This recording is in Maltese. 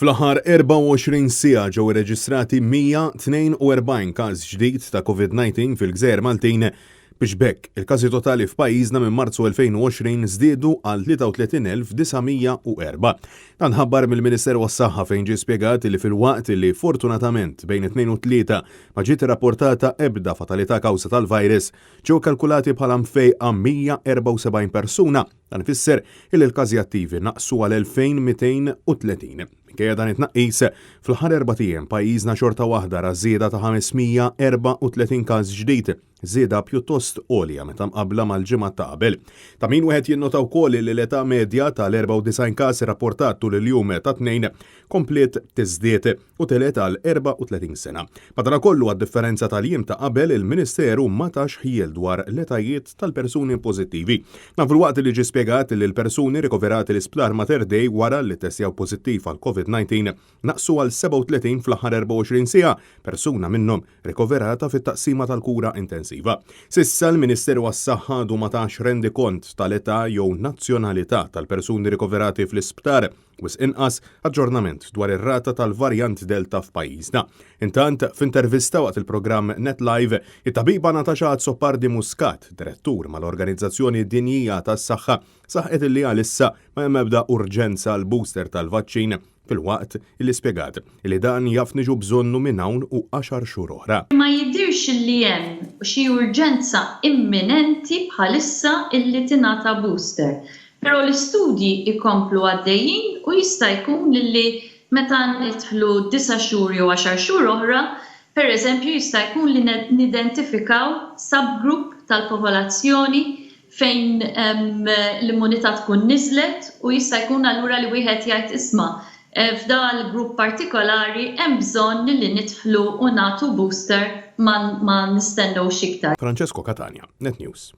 Fl-aħħar 24 siegħa ġew irreġistrati 142 każ ġdid ta' COVID-19 fil-Gżejjer Maltin biex bekk il-każi totali f'pajjiżna minn Marzu 2020 żdiedu għal 33,904. Dan ħabbar mill-Ministeru għas-Saħħa fejn ġie spjegat li fil-waqt li fortunatament bejn it-2 u 3 ma ġiet irrappurtata ebda fatalità kawża tal-virus ġew kalkulati bħala mfejqa 174 persuna. Dan ifisser li l-każi attivi naqsu għal 2230. Minkejja dan it-tnaqqis fl-aħħar 4 ijiem pajjiżna xorta waħda ra żieda ta' 534 każ ġdid, żieda pjuttost għolja meta mqabbla mal-ġimgħa ta' qabel. Ta' min wieħed jinnota wkoll li l-età medja tal-94 każ irrapportat tul il-jum ta' tnejn komplet tiżdied u telet għal 34 sena. Madankollu għad-differenza tal-jiem ta' qabel il-Ministeru ma tax ħiel dwar l-etajiet tal-persuni pożittivi. Fil-waqt li ġie spjegat li l-persuni rikoverati l-isptar Mater Dei wara li testjaw pożittiv għal COVID-19 naqsu għal 37 fl-aħħar 24 siegħa, persuna minnhom rikoverata fit-taqsima tal-kura intensiva. Sissa l-Ministeru għas-Saħħa għadu ma tax rendi kont tal-età jew nazzjonalità tal-persuni rikoverati fl-isptar wis inqas aġġornament dwar ir-rata tal-varjant Delta f'pajjiżna. Intant, f'intervista waqt il-programm NetLive, it-tabiba Natasha Azzopardi Muscat, direttur mal-Organizzazzjoni Dinjija tas-Saħħa, saħqet li għalissa ma hemm ebda urġenza l-booster tal-vaċċin fil-waqt li spjegat li dan jaf niġu bżonnu minn hawn u 10 xhur oħra. Ma jidhirx li hemm xi urġenza imminenti bħalissa illi tingħata booster. Però l-istudji ikomplu għaddejjin u jista' jkun li meta nidħlu 9 xhur jew 10 xhur oħra, pereżempju jista' jkun li nidentifikaw subgroup tal-popolazzjoni fejn l-immunità tkun niżlet u jista' jkun allura li wieħed jgħid isma' f'dan il-grupp partikolari hemm bżonn li nidħlu u nagħtu booster ma nistennewx iktar. Francesco Catania, Net News.